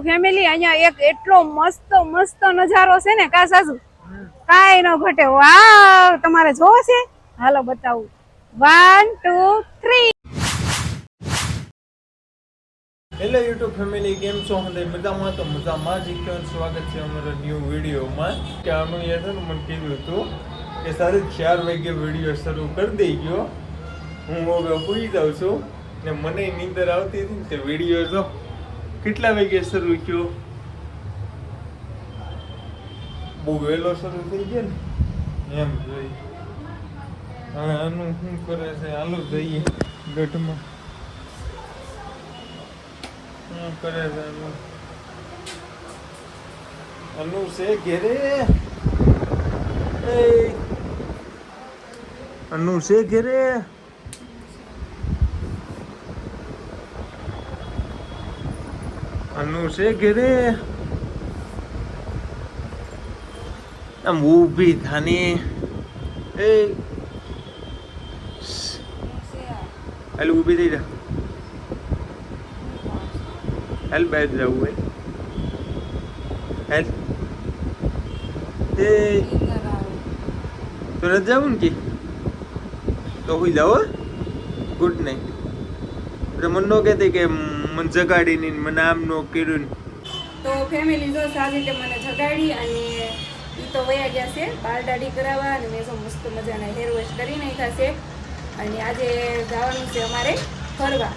Family અહીંયા એક એટલો મસ્ત મસ્ત નજારો છે ને કા સાસુ કાઈ ન ઘટે વાવ તમારે જોવો છે હાલો બતાવું 1 2 3 હેલો યુટ્યુબ ફેમિલી કેમ છો હંદે મજામાં તો મજામાં જ એકદમ સ્વાગત છે અમારા ન્યૂ વિડીયોમાં કે આનું યાર છે ને મને કીધું હતું કે સારી 4 વાગે વિડીયો શરૂ કરી દઈ ગયો હું હવે સુઈ જાઉં છું ને મને નીંદર આવતી હતી ને તે વિડીયો જો કેટલા વાગે શરૂ થયો બહુ વહેલો શરૂ થઈ ગયો ને એમ જોઈ હવે આનું શું કરે છે હાલો જઈએ ગઢમાં શું કરે છે અનુ છે ઘેરે અનુ છે ઘેરે અનુ છે ઘેરે આમ ઊભી થાની એ હાલ ઊભી થઈ જા હાલ બહાર જવું હોય હાલ એ તો રજ જાવું ને કે તો હુઈ જાઓ ગુડ નાઇટ એટલે મને ન કહેતી કે મને જગાડીને મને આમ ન કર્યું તો ફેમિલી જો સાજી મને જગાડી અને ઈ તો વયા ગયા છે બાલ દાઢી કરાવવા અને મેં જો મસ્ત મજાના હેર વોશ કરી નાખ્યા છે અને આજે જવાનું છે અમારે ફરવા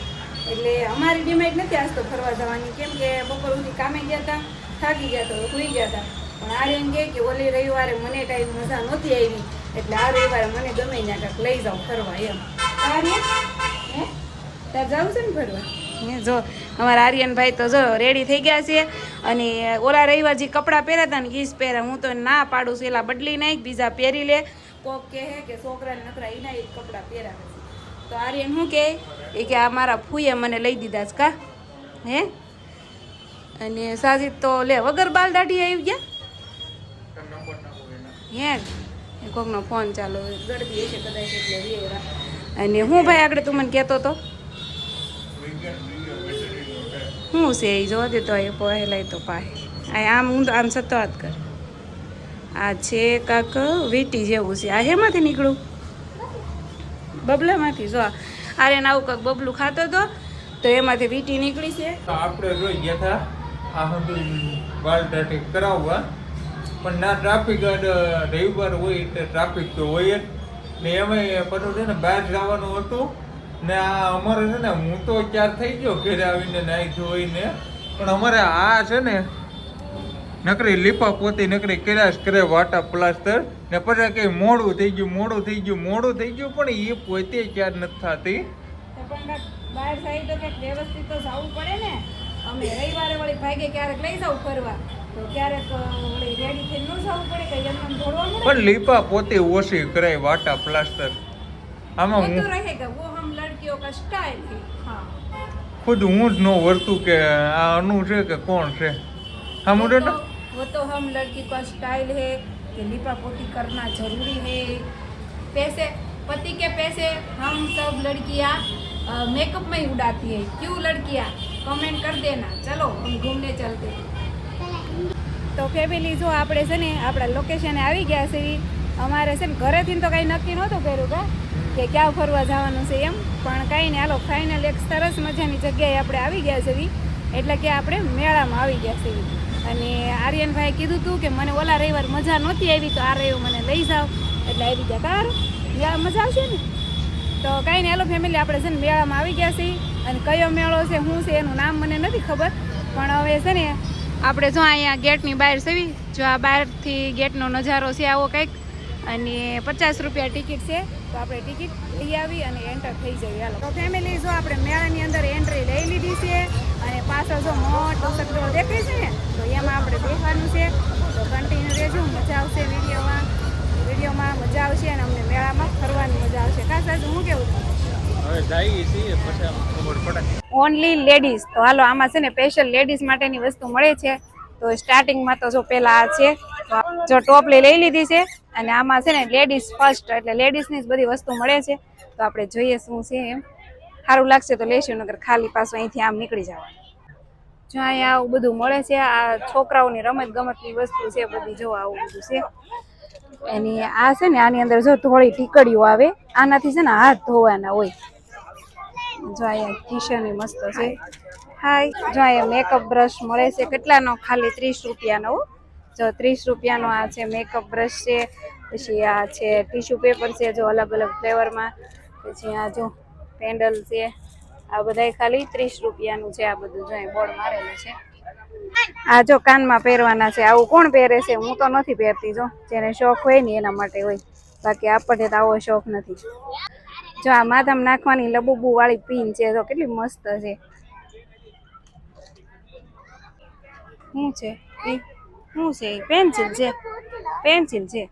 એટલે અમારી ડિમાન્ડ નથી આજ તો ફરવા જવાની કેમ કે બપોર સુધી કામે ગયા હતા થાકી ગયા તો સુઈ ગયા હતા પણ આ એમ કહે કે ઓલી રવિવારે મને કાંઈ મજા નહોતી આવી એટલે આ રવિવારે મને ગમે ત્યાં કાંઈક લઈ જાઉં ફરવા એમ તાર જવું છે ને ફરવા જો અમારા આર્યનભાઈ તો જો રેડી થઈ ગયા છે અને ઓલા રવિવાર જે કપડાં પહેર્યા હતા ને ગીસ પહેર્યા હું તો ના પાડું છું એલા બદલી નાખ બીજા પહેરી લે કોક કહે કે છોકરાને નકરા એના જ કપડાં પહેરાવે તો આર્યન શું કહે એ કે આ મારા ફૂઈએ મને લઈ દીધા છે કા હે અને સાજીદ તો લે વગર બાલ દાઢી આવી ગયા હે કોકનો ફોન ચાલુ ગળદી હશે કદાચ એટલે અને હું ભાઈ આગળ તું મને કહેતો હતો શું છે એ જોવા દે તો એ પહેલાં તો પાહે આમ હું આમ સતો વાત કર આ છે કાક વીટી જેવું છે આ હેમાંથી નીકળું બબલામાંથી જો આર્યન આવું કાંક બબલું ખાતો હતો તો એમાંથી વીટી નીકળી છે આપણે જોઈ ગયા હતા આ સુધી બાલ દાઢી કરાવવા પણ ના ટ્રાફિક રવિવાર હોય એટલે ટ્રાફિક તો હોય જ ને એમાં બધું છે ને બહાર જવાનું હતું ને આ અમારે છે ને હું તો ક્યાર થઈ ગયો ઘરે આવીને નાઈ ધોઈને પણ અમારે આ છે ને નકરી લીપા પોતી નકરી કર્યા કરે વાટા પ્લાસ્ટર ને પછી કઈ મોડું થઈ ગયું પણ એ પોતે ક્યાર નથી થતી બહાર સાઈડ તો કંઈક વ્યવસ્થિત તો જવું પડે ને અમે રવિવારે વળી ભાગે ક્યારેક લઈ જાવ ફરવા તો ક્યારેક વળી રેડી થઈને ન જવું પડે કે એમને દોડવાનું પણ લીપા પોતે ઓછી કરાય વાટા પ્લાસ્ટર આમાં હું रहेगा वो हम लड़कियों का स्टाइल है हाँ खुद હું જ નો વર્તું કે આ અનુ છે કે કોણ છે હા મોટો वो तो हम लड़की का स्टाइल है कि लिपा पोती करना जरूरी है पैसे पति के पैसे हम सब लड़कियां मेकअप में ही उड़ाती है क्यों लड़कियां कमेंट कर देना चलो हम घूमने चलते तो फैमिली जो આપણે છે ને આપણા લોકેશને આવી ગયા છે અમારે છે ને ઘરેથી તો કાંઈ નક્કી નહોતું કર્યું કે ક્યાં ફરવા જવાનું છે એમ પણ કાંઈ નહીં હાલો ફાઇનલ એક સરસ મજાની જગ્યાએ આપણે આવી ગયા છે એટલે કે આપણે મેળામાં આવી ગયા છે અને આર્યનભાઈ કીધું હતું કે મને ઓલા રવિવાર મજા નહોતી આવી તો આ રવિવાર મને લઈ જાઓ એટલે આવી ગયા તારું ત્યાં મજા આવશે ને તો કાંઈ નહીં હાલો ફેમિલી આપણે છે ને મેળામાં આવી ગયા છીએ અને કયો મેળો છે શું છે એનું નામ મને નથી ખબર પણ હવે છે ને આપણે જો અહીંયા ગેટની બહાર સેવી જો આ બહારથી ગેટનો નજારો છે આવો કંઈક અને 50 રૂપિયા ટિકિટ છે તો આપણે ટિકિટ લઈ આવી અને એન્ટર થઈ જઈએ હાલો તો ફેમિલી જો આપણે મેળાની અંદર એન્ટ્રી લઈ લીધી છે અને પાછળ જો મોટો સગડો દેખાય છે ને તો એમાં આપણે બેસવાનું છે તો કન્ટિન્યુ રહેજો મજા આવશે વિડીયોમાં મજા આવશે અને અમને મેળામાં ફરવાની મજા આવશે ખાસ હું કેવું ઓનલી લેડીઝ તો હાલો આમાં છે ને સ્પેશિયલ લેડીઝ માટેની વસ્તુ મળે છે તો સ્ટાર્ટિંગમાં તો જો પેલા આ છે જો ટોપલી લઈ લીધી છે અને આમાં છે ને લેડીઝ ફર્સ્ટ એટલે લેડીઝની જ બધી વસ્તુ મળે છે તો આપણે જોઈએ શું છે એમ સારું લાગશે તો લેશું નગર ખાલી પાછું અહીંથી આમ નીકળી જવાનું જો અહીંયા આવું બધું મળે છે. આ છોકરાઓની રમત ગમતની વસ્તુ છે બધી. જો આવું બધું છે એની. આ છે ને આની અંદર જો થોડી ટીકડીઓ આવે, આનાથી છે ને હાથ ધોવાના હોય. જો અહીંયા કિશન મસ્ત છે. હાય, જો અહીંયા મેકઅપ બ્રશ મળે છે. કેટલાનો? ખાલી 30 રૂપિયાનો. જો 30 રૂપિયાનો આ છે મેકઅપ બ્રશ છે. પછી આ છે ટીશ્યુ પેપર છે, જો અલગ અલગ ફ્લેવરમાં. પછી આ જો પેન્ડલ છે. આ બધા ખાલી 30 રૂપિયાનું છે. આ બધું જો બોર્ડ મારેલું છે. આ જો કાનમાં પહેરવાના છે. આવું કોણ પહેરે છે? હું તો નથી પહેરતી. જો જેને શોખ હોય ને એના માટે હોય, બાકી આપણને તો આવો શોખ નથી. જો આ માથામાં નાખવાની લબુબુ વાળી પિન છે. જો કેટલી મસ્ત છે. શું છે શું છે? પેન્સિલ છે, પેન્સિલ છે.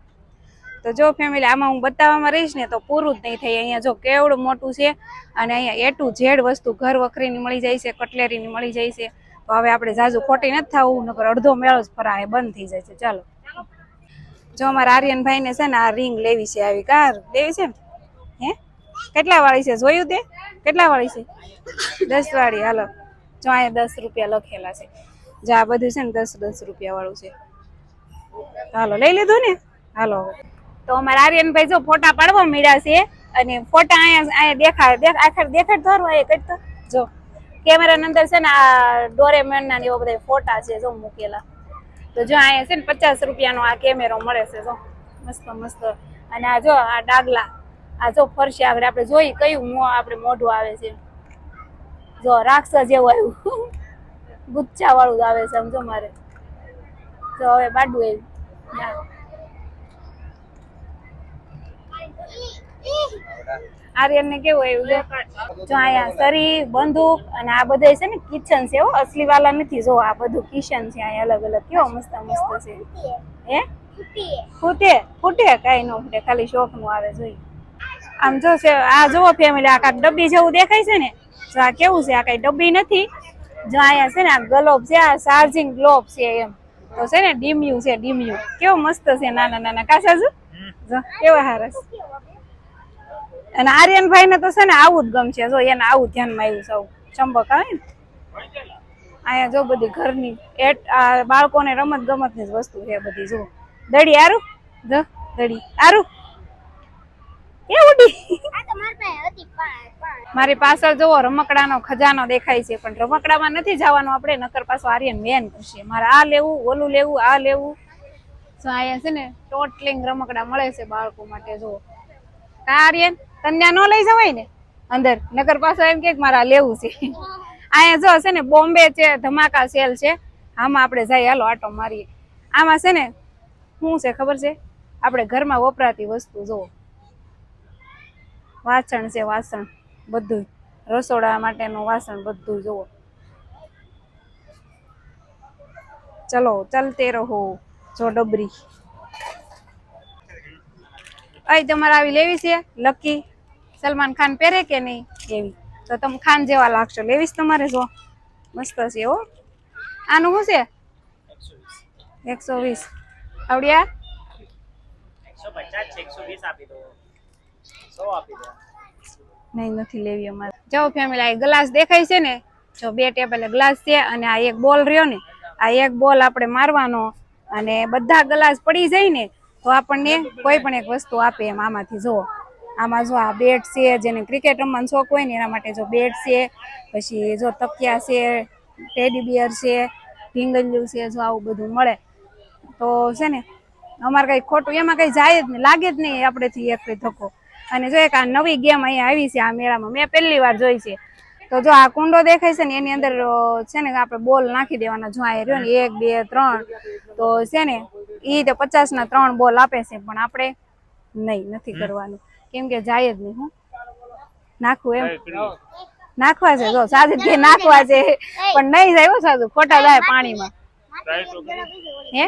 તો જો ફેમિલી, આમાં હું બતાવવામાં રહીશ ને તો પૂરું જ નહીં થાય. અહીંયા જો કેવડું મોટું છે, અને અહીંયા A to Z વસ્તુ ઘર વખરીની મળી જાય છે, કટલેરીની મળી જાય છે. તો હવે આપણે ઝાઝુ ખોટી નથી થવું, નકર અડધો મેળો જ ફરાય બંધ થઈ જાય છે. ચાલો, જો અમારા આર્યનભાઈ ને છે ને આ રિંગ લેવી છે. આવી કાર લેવી છે ને? હે, કેટલા વાળી છે? જોયું તે કેટલા વાળી છે? 10 વાળી. હાલો, જો અહીંયા 10 રૂપિયા લખેલા છે. જો આ બધું છે ને 10 રૂપિયા વાળું છે. હાલો, લઈ લીધું ને? હાલો, તો અમારા આર્યનભાઈ જો ફોટા પાડવા મળ્યા છે. અને ફોટા અહીંયા દેખાડ ધોરો એ કરતો. જો કેમેરાની અંદર છે ને આ ડોરેમોન ના એવા બધા ફોટા છે જો મૂકેલા. તો જો અહીંયા છે ને 50 રૂપિયાનો આ કેમેરો મળે છે. જો મસ્ત મસ્ત. અને આ જો આ ડાગલા, આ જો ફરશે આગળ આપણે જોઈ કયું આપણે મોઢું આવે છે. જો રાક્ષસ જેવું આવ્યું, ગુચ્છા વાળું આવે છે. સમજો મારે જો હવે બાડું આવ્યું. આર્યન ને કેવું આવ્યું? જો અહીંયા સરી, બંદૂક અને આ બધા છે ને કિચન છે. અસલી વાલા નથી. જો આ બધું કિચન છે અહીંયા અલગ અલગ. કેવો મસ્ત મસ્ત છે. હે, ફૂટે ફૂટે? કઈ ન ફૂટે, ખાલી શોખ નું આવે. જોઈ આમ જો છે. આ જોવો ફેમિલી, આ કાંક ડબ્બી જેવું દેખાય છે ને? જો આ કેવું છે? આ કઈ ડબ્બી નથી. જો અહીંયા છે ને આ ગ્લોબ છે, આ ચાર્જિંગ ગ્લોબ છે એમ. તો છે ને ડીમ્યુ છે, ડીમ્યુ. કેવો મસ્ત છે, નાના નાના. કાસાજુ જો કેવા હારસ. અને આર્યનભાઈ ને તો છે ને આવું જ ગમશે. જો એને આવું ધ્યાનમાં આવ્યું સૌ ચંબક આવે ને. અહીંયા જો બધી ઘરની બાળકોને રમત ગમત ની જ વસ્તુ છે બધી. જો દડી આરું, જો દડી આરું એ ઉડી. મારી પાછળ જોવો રમકડાનો ખજાનો દેખાય છે, પણ રમકડામાં નથી જવાનું આપણે, નકર પાછો આર્યન મેન કરશે. મારે આ લેવું, ઓલું લેવું, આ લેવું. જો અહીંયા છે ને ટોટલિંગ રમકડા મળે છે બાળકો માટે. જો આર્યન તને ન લઈ જવાય ને અંદર, નકર પાછો એમ કે મારે લેવું છે. અહીંયા જો છે ને બોમ્બે છે, ધમાકા સેલ છે. આમાં આપણે જઈએ, હાલો આટો મારીએ. આમાં છે ને શું છે ખબર છે? આપણે ઘરમાં વપરાતી વસ્તુ. જો વાસણ છે, વાસણ બધું, રસોડા માટેનું વાસણ બધું. જુઓ, ચલો ચલતે રહો. જો ડબરી અહીં તમારે આવી લેવી છે. લકી સલમાન ખાન પહેરે કે નહીં એવી, તો તમે ખાન જેવા લાગશો. લેવીશ તમારે? જો મસ્ત છે હો. આનું શું છે? 120. આવડ્યા 150 આપી દો, 100 આપી દો. નહીં, નથી લેવી અમારે. જાઓ ફેમિલી, આ ગ્લાસ દેખાય છે ને? જો 2 ટેબલ ગ્લાસ છે, અને આ એક બોલ રહ્યો ને, આ એક બોલ આપણે મારવાનો, અને બધા ગ્લાસ પડી જાય ને તો આપણને કોઈ પણ એક વસ્તુ આપે એમ. આમાંથી જુઓ, આમાં જો આ બેટ છે, જેને ક્રિકેટ રમવાનો શોખ હોય ને એના માટે. જો બેટ છે, પછી જો તકિયા છે, ટેડી બિયર છે, ઢીંગલિયું છે. જો આવું બધું મળે. તો છે ને અમારે કઈ ખોટું એમાં કઈ જાય જ નહીં, લાગે જ નહીં આપણેથી એક ધક્કો. અને જો એક આ નવી ગેમ અહીંયા આવી છે આ મેળામાં, મેં પહેલી વાર જોઈ છે. તો જો આ કુંડો દેખાય છે ને, એની અંદર છે ને આપણે બોલ નાખી દેવાના. જો આ રહ્યો ને 1 2 3, તો છે ને ઈ તો 50 ના 3 બોલ આપે છે, પણ આપણે નથી કરવાનું, કેમ કે જાય જ નહીં. હું નાખવું એમ નાખવા છે. જો સાજુ કે નાખવા છે, પણ નહીં જાય. સાજુ ખોટા જાય પાણીમાં. હે,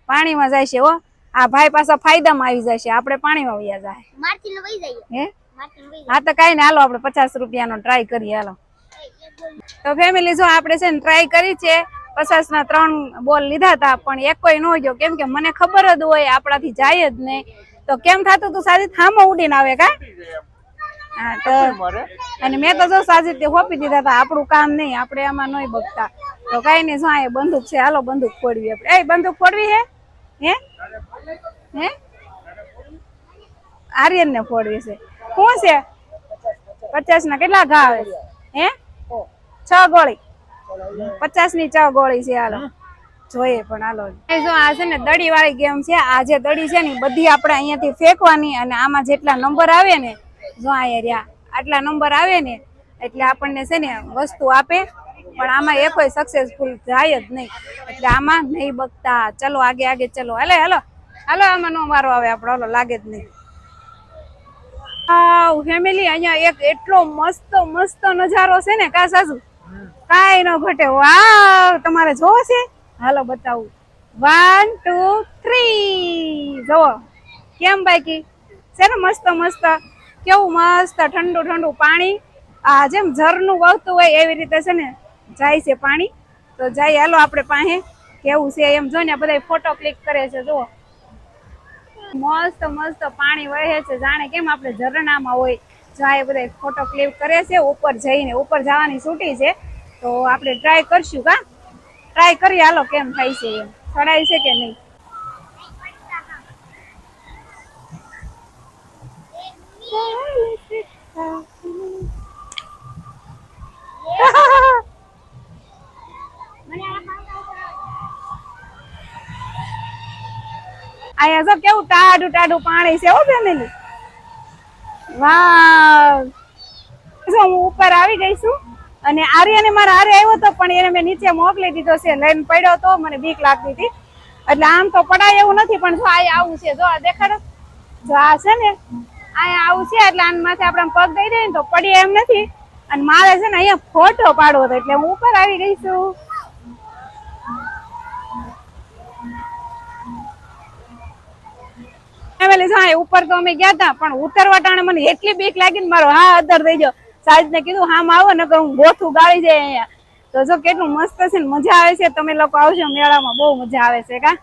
પાણીમાં જાય છે. હો, આ ભાઈ પાછા ફાયદામાં આવી જાય છે, આપણે પાણીમાં વયા જાય. હે, હા તો કઈ ને, હાલો આપણે 50 રૂપિયાનો ટ્રાય કરીએ. હાલો તો ફેમિલી, જો આપણે છે ને ટ્રાય કરી છે. 50 ના 3 બોલ લીધા હતા, પણ એક કોઈ ન ગયો, કેમ કે મને ખબર જ હોય આપણાથી જાય જ નહીં. તો કેમ થતું તું? સાજી થામો ઉડીને આવે કા? હા તો અને મેં તો જો સાજી તે હોપી દીધા હતા, આપણું કામ નહીં, આપણે આમાં નહીં બગતા. તો કઈ નહીં, જો આ બંદૂક છે, હાલો બંદૂક ફોડવી આપણે. એ બંદૂક ફોડવી હે હે આર્યન ને ફોડવી છે. શું છે 50 ના કેટલા ઘા આવે હે? 6 ગોળી, 50 ની 6 ગોળી છે. હાલો જોઈએ પણ હાલો. જો આ છે ને દડી વાળી ગેમ છે. આ જે દડી છે ને બધી આપણે અહીંયાથી ફેંકવાની, અને આમાં જેટલા નંબર આવે ને, જો અહીંયા રહ્યા આટલા નંબર આવે ને એટલે આપણને છે ને વસ્તુ આપે. પણ આમાં એ કોઈ સક્સેસફુલ જાય જ નહીં, એટલે આમાં નહીં બગતા. ચલો આગે આગે ચલો, હાલે હાલો હાલો, આમાં નો મારો આવે આપણો, હાલો લાગે જ નહીં. ફેમિલી અહીંયા એક એટલો મસ્ત મસ્ત નજારો છે ને, કા સાસુ કાઈ ન ઘટે. વાવ, તમારે જોવો છે? હાલો બતાવું. 1 2 3 જોવો કેમ બાકી છે ને, મસ્ત મસ્ત, કેવું મસ્ત ઠંડુ ઠંડુ પાણી. આ જેમ ઝરનું વહતું હોય એવી રીતે છે ને જાય છે પાણી. તો જાય, હાલો આપણે પાસે કેવું છે એમ જોઈને બધા ફોટો ક્લિક કરે છે. જુઓ મસ્ત મસ્ત પાણી વહે છે, જાણે કેમ આપણે ઝરણામાં હોય. જાય બધા ફોટો ક્લિક કરે છે. ઉપર જઈને ઉપર જવાની છૂટી છે, તો આપણે ટ્રાય કરશું. કા ટ્રાય કરીએ, હાલો કેમ થાય છે એમ, ચડાય છે કે નહીં. અહીંયા જો કેવું ટાઢું ટાઢું પાણી છે હો ફેમિલી. વાહ, જો હું ઉપર આવી ગઈ છું, અને આર્યને મારા હારે આવ્યો તો, પણ એને મેં નીચે મોકલી દીધો છે. લઈને પડ્યો તો, મને બીક લાગતી હતી, એટલે આમ તો પડાય એવું નથી. પણ જો આ આવું છે, જો આ દેખાડો, જો આ છે ને અહીંયા આવું છે, એટલે આન માથે આપણે પગ દઈ દઈએ ને તો પડીએ એમ નથી. અને મારે છે ને અહીંયા ફોટો પાડવો હતો, એટલે હું ઉપર આવી ગઈ છું. ફેમિલી જો ઉપર તો અમે ગયા હતા, પણ ઉતરવા ટાણે મને એટલી બીક લાગી ને મારો હા અદર થઈ ગયો. સાહેબ ને કીધું હામ આવો ને હું ગોથું ગાળી જાય અહીંયા. તો જો કેટલું મસ્ત છે ને, મજા આવે છે. તમે લોકો આવજો મેળામાં, બહુ મજા આવે છે. કા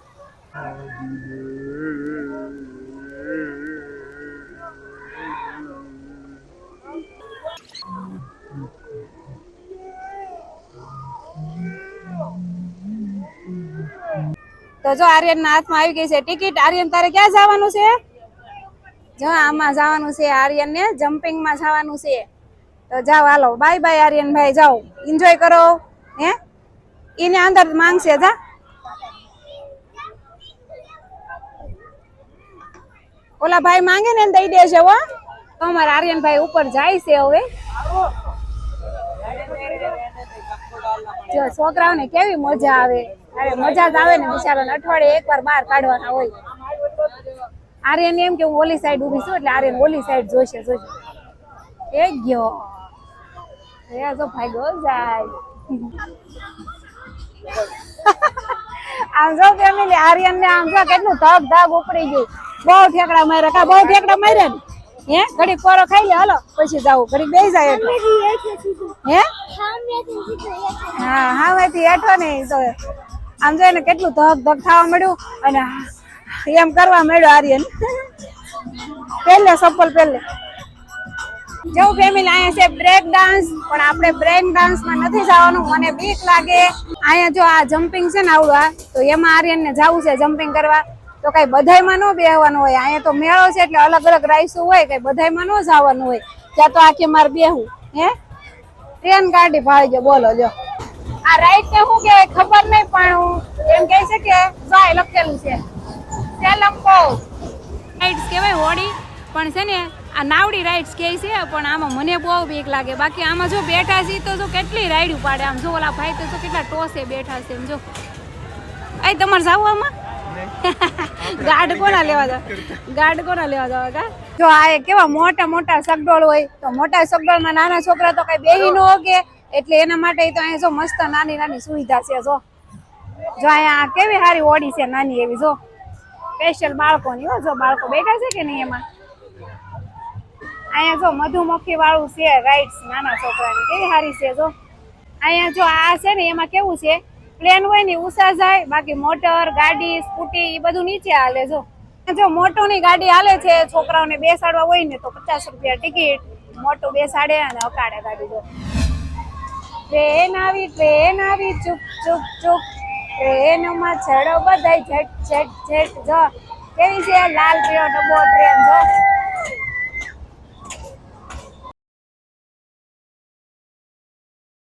તો જો આર્યન ના હાથમાં આવી ગઈ છે ટિકિટ. આર્યન તારે ક્યાં જવાનું છે? જો આમાં જવાનું છે આર્યન ને, જમ્પિંગ માં જવાનું છે. તો જાઓ, હાલો બાય બાય આર્યન ભાઈ, જાઓ એન્જોય કરો. હે એને અંદર માંગશે, જા ઓલા ભાઈ માંગે ને દઈ દેશે. હો તો અમારા આર્યન ભાઈ ઉપર જાય છે હવે. જો છોકરાઓને કેવી મજા આવે. અરે મજા જ આવે ને, બિચારાને અઠવાડિયે એકવાર બહાર કાઢવાના હોય. આર્યન એમ કે હું ઓલી સાઈડ ઉભી છું, એટલે આર્યન ઓલી સાઈડ જોશે. એ ગયો, એ જો ભાઈ ગો જાય. આમ જો ફેમિલી આર્યન ને આમ જો કેટલું ધગ ધગ ઉપડી ગયું. બહુ ઠેકડા માર્યા. કા બહુ ઠેકડા માર્યા ને? હે ઘડીક પોરો ખાઈ લે, હાલો પછી જાવું. ઘડીક બેસી જાય એટલે હે હા હા માંથી હેઠો ને. તો આમ જોઈને કેટલું ધક ધક થવા મળ્યું, અને એમ કરવા મળ્યો આર્યન. પહેલે ચપ્પલ પહેલે જેવું ફેમિલી. અહીંયા છે બ્રેક ડાન્સ, પણ આપણે બ્રેક ડાન્સ માં નથી જવાનું, મને બીક લાગે. અહીંયા જો આ જમ્પિંગ છે ને આવડું, તો એમાં આર્યન ને જવું છે જમ્પિંગ કરવા. તો કઈ બધાયમાં ન બેહવાનું હોય. અહીંયા તો મેળો છે એટલે અલગ અલગ રાઈસો હોય, કઈ બધાયમાં ન જવાનું હોય. ત્યાં તો આખી માર બેહું. હે ટ્રેન ગાડી ભાળી ગયો, બોલો લ્યો. આ રાઈડ ને શું કહેવાય ખબર નહીં, પણ એમ કહે છે કે જાય લખેલું છે સેલમ્પો રાઈડ્સ કહેવાય હોડી. પણ છે ને આ નાવડી રાઈડ્સ કહે છે, પણ આમાં મને બહુ બીક લાગે. બાકી આમાં જો બેઠા છે તો જો કેટલી રાઈડ પાડે. આમ જો ઓલા ભાઈ તો કેટલા ટોસે બેઠા છે. એમ જો આ તમારે જાવ આમાં ગાર્ડ કોના લેવા જાવ? ગાર્ડ કોના લેવા જાવ? કા જો આ કેવા મોટા મોટા સગડોળ હોય, તો મોટા સગડોળમાં નાના છોકરા તો કઈ બેહી ન હોકે, એટલે એના માટે તો અહીંયા જો મસ્ત નાની નાની સુવિધા છે. જો અહીંયા કેવી સારી ઓડી છે, નાની એવી. જો સ્પેશિયલ બાળકોની. હો જો બાળકો બેઠા છે કે નહીં એમાં. અહીંયા જો મધુમક્ખી વાળું છે રાઈડ્સ નાના છોકરાની, કેવી સારી છે. જો અહીંયા જો આ છે ને એમાં કેવું છે, પ્લેન હોય ને ઉષા જાય, બાકી મોટર ગાડી સ્કૂટી એ બધું નીચે હાલે. જો મોટોની ગાડી હાલે છે, છોકરાઓને બેસાડવા હોય ને તો 50 રૂપિયા ટિકિટ, મોટું બેસાડે અને અકાળે ગાડી જો. ટ્રેન આવી ચૂપ ચૂપ ચૂપ, ટ્રેનમાં ચડો બધાય ઝટ ઝટ ઝટ. જો કેવી છે લાલ પીળો ડબ્બો ટ્રેન જો.